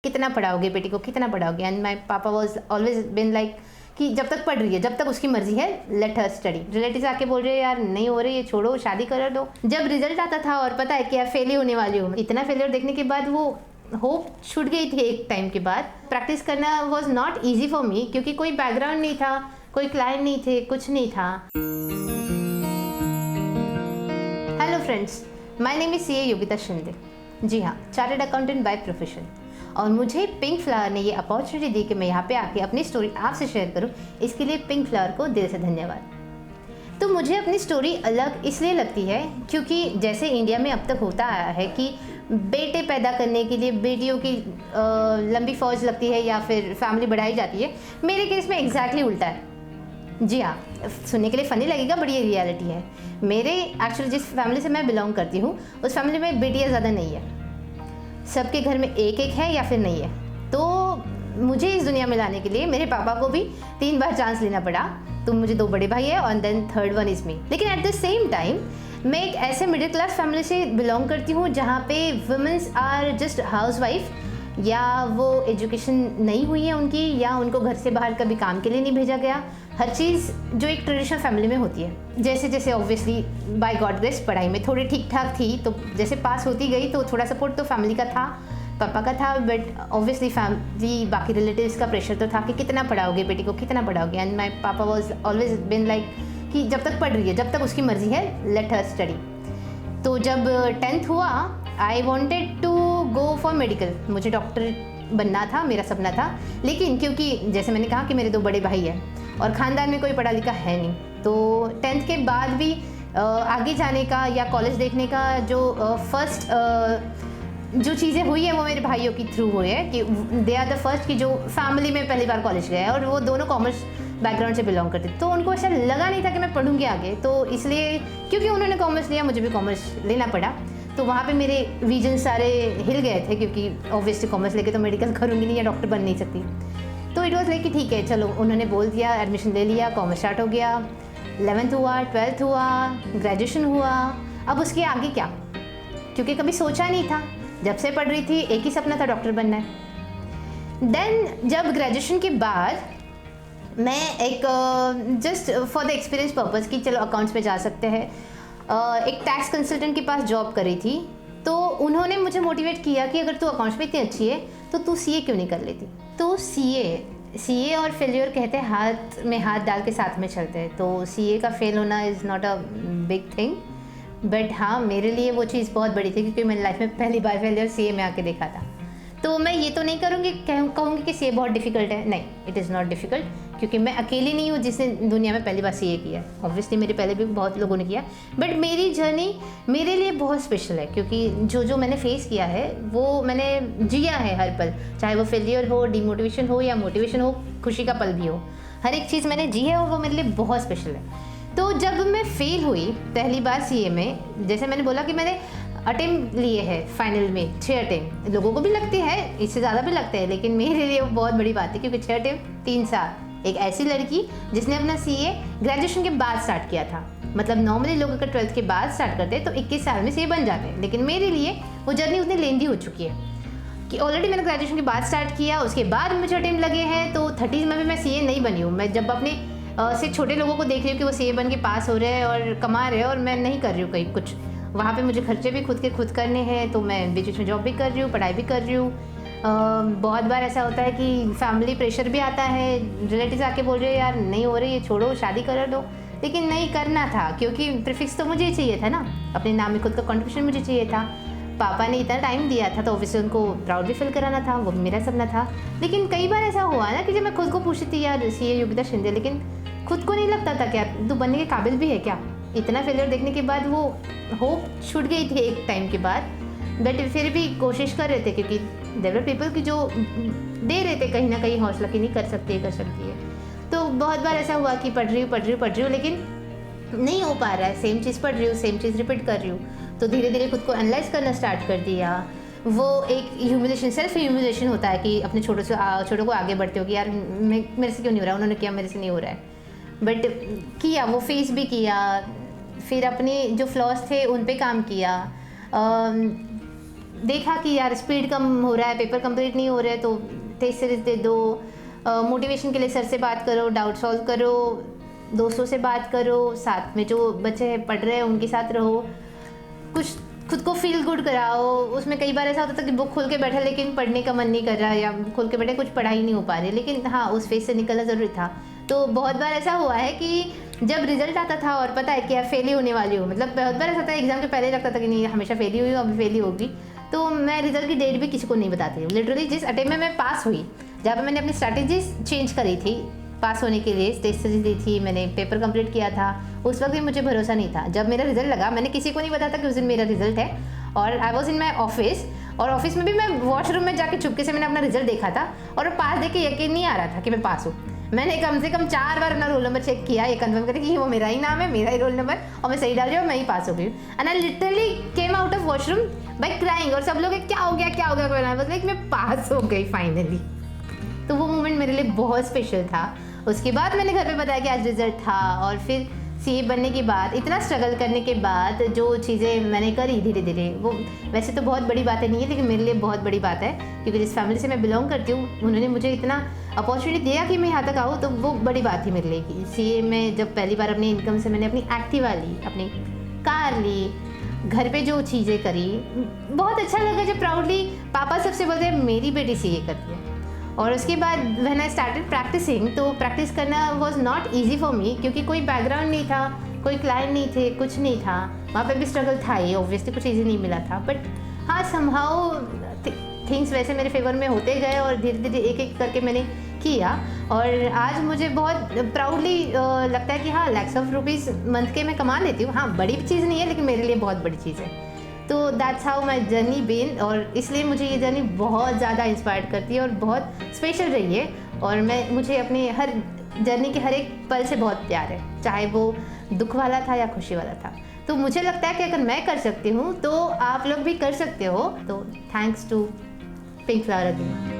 कितना पढ़ाओगे बेटी को, कितना पढ़ाओगे। एंड माई पापा वॉज ऑलवेज बिन लाइक कि जब तक पढ़ रही है, जब तक उसकी मर्जी है, लेट हर स्टडी। रिलेटिव्स आके बोल रहे हैं यार नहीं हो रही है, छोड़ो, शादी कर दो। जब रिजल्ट आता था और पता है कि यार फेल ही होने वाली हूँ, इतना फेलियर देखने के बाद वो होप छूट गई थी एक टाइम के बाद। प्रैक्टिस करना was not easy for me, क्योंकि कोई बैकग्राउंड नहीं था, कोई क्लाइंट नहीं थे, कुछ नहीं था। Hello friends, my name is CA Yogita Shinde. जी हाँ, चार्टर्ड अकाउंटेंट बाय प्रोफेशन। और मुझे पिंक फ्लावर ने ये अपॉर्चुनिटी दी कि मैं यहाँ पे आके अपनी स्टोरी आपसे शेयर करूँ। इसके लिए पिंक फ्लावर को दिल से धन्यवाद। तो मुझे अपनी स्टोरी अलग इसलिए लगती है क्योंकि जैसे इंडिया में अब तक होता आया है कि बेटे पैदा करने के लिए बेटियों की लंबी फौज लगती है या फिर फैमिली बढ़ाई जाती है। मेरे केस में एग्जैक्टली उल्टा है। जी हाँ, सुनने के लिए फ़नी लगेगा, बट ये रियलिटी है। मेरे एक्चुअली जिस फैमिली से मैं बिलोंग करती हूँ उस फैमिली में बेटियाँ ज़्यादा नहीं है, सबके घर में एक एक है या फिर नहीं है। तो मुझे इस दुनिया में लाने के लिए मेरे पापा को भी 3 बार चांस लेना पड़ा। तो मुझे 2 बड़े भाई है और then third one is me. लेकिन एट द सेम टाइम मैं एक ऐसे मिडिल क्लास फैमिली से बिलोंग करती हूँ जहाँ पे womens are just house wife, या वो एजुकेशन नहीं हुई है उनकी, या उनको घर से बाहर कभी काम के लिए नहीं भेजा गया। हर चीज़ जो एक ट्रेडिशनल फैमिली में होती है। जैसे जैसे ऑब्वियसली बाय गॉड ग्रेस पढ़ाई में थोड़ी ठीक ठाक थी, तो जैसे पास होती गई तो थोड़ा सपोर्ट तो फैमिली का था, पापा का था। बट ऑब्वियसली फैमिली, बाकी रिलेटिव्स का प्रेशर तो था कि कितना पढ़ाओगे बेटी को, कितना पढ़ाओगे। एंड माई पापा वॉज ऑलवेज बिन लाइक कि जब तक पढ़ रही है, जब तक उसकी मर्जी है, लेट हर स्टडी। तो जब 10th हुआ, I wanted to go for medical. मुझे डॉक्टर बनना था, मेरा सपना था। लेकिन क्योंकि जैसे मैंने कहा कि मेरे 2 बड़े भाई हैं और ख़ानदान में कोई पढ़ा लिखा है नहीं, तो 10th के बाद भी आगे जाने का या कॉलेज देखने का जो फर्स्ट जो चीज़ें हुई है वो मेरे भाइयों की थ्रू हुई है कि दे आर द फर्स्ट कि जो फैमिली में पहली बार कॉलेज गए, और वो दोनों कॉमर्स बैकग्राउंड से बिलोंग करते। तो उनको ऐसा लगा नहीं था कि मैं पढ़ूंगी आगे, तो इसलिए क्योंकि उन्होंने कॉमर्स लिया, मुझे भी कॉमर्स लेना पड़ा। तो वहाँ पे मेरे विजन सारे हिल गए थे, क्योंकि ऑब्वियसली कॉमर्स लेके तो मेडिकल करूँगी नहीं या डॉक्टर बन नहीं सकती। तो इट वॉज लाइक कि ठीक है चलो, उन्होंने बोल दिया, एडमिशन ले लिया, कॉमर्स स्टार्ट हो गया। 11th हुआ, 12th हुआ, ग्रेजुएशन हुआ। अब उसके आगे क्या, क्योंकि कभी सोचा नहीं था। जब से पढ़ रही थी एक ही सपना था, डॉक्टर बनना है। देन जब ग्रेजुएशन के बाद मैं एक just for the experience purpose कि चलो अकाउंट्स में जा सकते हैं, एक टैक्स कंसल्टेंट के पास जॉब करी थी। तो उन्होंने मुझे मोटिवेट किया कि अगर तू अकाउंट्स में इतनी अच्छी है तो तू CA क्यों नहीं कर लेती। तो CA और फेलियर कहते हैं हाथ में हाथ डाल के साथ में चलते हैं। तो CA का फेल होना is not a big thing, but हाँ मेरे लिए वो चीज़ बहुत बड़ी थी, क्योंकि मैंने लाइफ में पहली बार फेलियर CA में आके देखा था। तो मैं ये तो नहीं करूँगी, कहूँगी कि CA बहुत डिफ़िकल्ट है। नहीं, इट इज़ नॉट डिफ़िकल्ट, क्योंकि मैं अकेली नहीं हूँ जिसने दुनिया में पहली बार CA किया। ऑब्वियसली मेरे पहले भी बहुत लोगों ने किया, बट मेरी जर्नी मेरे लिए बहुत स्पेशल है, क्योंकि जो मैंने फेस किया है वो मैंने जिया है हर पल। चाहे वो फेलियर हो, डिमोटिवेशन हो या मोटिवेशन हो, खुशी का पल भी हो, हर एक चीज़ मैंने जी है और वो मेरे लिए बहुत स्पेशल है। तो जब मैं फेल हुई पहली बार CA में, जैसे मैंने बोला कि मैंने अटेम्प्ट लिए हैं फाइनल में 6 अटेम्प्ट। लोगों को भी लगते हैं, इससे ज़्यादा भी लगते हैं, लेकिन मेरे लिए वो बहुत बड़ी बात है, क्योंकि 6 अटेम्प्ट 3 साल। एक ऐसी लड़की जिसने अपना CA ग्रेजुएशन के बाद स्टार्ट किया था। मतलब नॉर्मली लोग अगर 12th के बाद स्टार्ट करते हैं तो 21 साल में CA बन जाते हैं, लेकिन मेरे लिए वो जर्नी उतनी लेंदी हो चुकी है कि ऑलरेडी मैंने ग्रेजुएशन के बाद स्टार्ट किया, उसके बाद मुझे अटेम्प्ट लगे हैं। तो 30s में भी मैं CA नहीं बनी हूँ। मैं जब अपने से छोटे लोगों को देख रही हूँ कि वो CA बन के पास हो रहे हैं और कमा रहे हैं, और मैं नहीं कर रही हूँ कहीं कुछ। वहाँ पे मुझे खर्चे भी खुद करने हैं, तो मैं बीच बीच में जॉब भी कर रही हूँ, पढ़ाई भी कर रही हूँ। बहुत बार ऐसा होता है कि फैमिली प्रेशर भी आता है, रिलेटिव्स आके बोल रहे हैं यार नहीं हो रही है, छोड़ो, शादी कर दो। लेकिन नहीं करना था, क्योंकि प्रीफिक्स तो मुझे ही चाहिए था ना, अपने नाम में खुद का कंट्रीब्यूशन मुझे चाहिए था। पापा ने इतना टाइम दिया था तो ऑब्वियसली उनको प्राउड भी फील कराना था, वो मेरा सपना था। लेकिन कई बार ऐसा हुआ ना कि जब मैं खुद को पूछती थी यार CA योगिता शिंदे, लेकिन खुद को नहीं लगता था क्या तू बनने के काबिल भी है क्या। इतना फेलियर देखने के बाद वो होप छूट गई थी एक टाइम के बाद, बट फिर भी कोशिश कर रहे थे, क्योंकि देयर वर पीपल की जो दे रहे थे कहीं ना कहीं हौसला कि नहीं कर सकती है। तो बहुत बार ऐसा हुआ कि पढ़ रही हूँ लेकिन नहीं हो पा रहा है, सेम चीज़ पढ़ रही हूँ, सेम चीज़ रिपीट कर रही हूँ। तो धीरे धीरे खुद को एनालाइज करना स्टार्ट कर दिया। वो एक ह्यूमिलेशन, सेल्फ ह्यूमिलेशन होता है कि अपने छोटों को आगे बढ़ते हो कि यार मेरे से क्यों नहीं हो रहा, उन्होंने किया मेरे से नहीं हो रहा है। बट किया, वो फेस भी किया, फिर अपने जो फ्लॉज थे उन पे काम किया। देखा कि यार स्पीड कम हो रहा है, पेपर कंप्लीट नहीं हो रहा है, तो टेस्ट सीरीज दे दो, मोटिवेशन के लिए सर से बात करो, डाउट सॉल्व करो, दोस्तों से बात करो, साथ में जो बच्चे पढ़ रहे हैं उनके साथ रहो, कुछ खुद को फील गुड कराओ। उसमें कई बार ऐसा होता था कि बुक खोल के बैठा लेकिन पढ़ने का मन नहीं कर रहा, या खोल के बैठे कुछ पढ़ाई नहीं हो पा रही, लेकिन हाँ उस फेज से निकलना ज़रूरी था। तो बहुत बार ऐसा हुआ है कि जब रिजल्ट आता था और पता है कि आप फेल ही होने वाली हो, मतलब बहुत बार ऐसा था एग्जाम के पहले लगता था कि नहीं हमेशा फेल ही हुई, अब फेल ही होगी, तो मैं रिजल्ट की डेट भी किसी को नहीं बताती। लिटरली जिस अटेम्प्ट में मैं पास हुई, जहाँ पर मैंने अपनी स्ट्रैटेजीज चेंज करी थी पास होने के लिए, टेस्ट सीरीज दी थी, मैंने पेपर कंप्लीट किया था, उस वक्त भी मुझे भरोसा नहीं था। जब मेरा रिजल्ट लगा मैंने किसी को नहीं बताया था कि उस दिन मेरा रिजल्ट है, और I was in my office, और ऑफिस में भी मैं वॉशरूम में जाके चुपके से मैंने अपना रिजल्ट देखा था, और पास देख के यकीन नहीं आ रहा था कि मैं पास हूँ। मैंने कम से कम 4 बार अपना रोल नंबर चेक किया, ये कंफर्म करके कि वो मेरा ही नाम है, मेरा ही रोल नंबर, और मैं सही डाल रही हूँ, मैं ही पास हो गई हूँ। And I literally came out of washroom by crying, और सब लोग क्या हो गया क्या हो गया, लाइक मैं पास हो गई फाइनली। तो वो मोमेंट मेरे लिए बहुत स्पेशल था। उसके बाद मैंने घर पे बताया कि आज रिजल्ट था, और फिर सीए बनने के बाद, इतना स्ट्रगल करने के बाद जो चीज़ें मैंने करी धीरे धीरे, वो वैसे तो बहुत बड़ी बात नहीं है, लेकिन मेरे लिए बहुत बड़ी बात है, क्योंकि जिस फैमिली से मैं बिलोंग करती हूँ उन्होंने मुझे इतना अपॉर्चुनिटी दिया कि मैं यहाँ तक आऊँ, तो वो बड़ी बात थी मेरे लिए। कि सीए में जब पहली बार अपनी इनकम से मैंने अपनी एक्टिवा ली, अपनी कार ली, घर पे जो चीज़ें करी, बहुत अच्छा लगा जब प्राउडली पापा सबसे बोलते हैं मेरी बेटी सीए करती है। और उसके बाद व्हेन आई स्टार्टेड प्रैक्टिसिंग, तो प्रैक्टिस करना was not easy for me, क्योंकि कोई बैकग्राउंड नहीं था, कोई क्लाइंट नहीं थे, कुछ नहीं था। वहाँ पे भी स्ट्रगल था ही, ऑब्वियसली कुछ इजी नहीं मिला था, बट हाँ समहाउ थिंग्स वैसे मेरे फेवर में होते गए, और धीरे धीरे एक एक करके मैंने किया, और आज मुझे बहुत प्राउडली लगता है कि हाँ लैक्स ऑफ रुपीज़ मंथ के मैं कमा लेती हूँ। हाँ बड़ी चीज़ नहीं है, लेकिन मेरे लिए बहुत बड़ी चीज़ है। तो that's how my journey been, और इसलिए मुझे ये जर्नी बहुत ज़्यादा इंस्पायर करती है और बहुत स्पेशल रही है, और मुझे अपने हर जर्नी के हर एक पल से बहुत प्यार है, चाहे वो दुख वाला था या खुशी वाला था। तो मुझे लगता है कि अगर मैं कर सकती हूँ तो आप लोग भी कर सकते हो। तो thanks to pink flower again.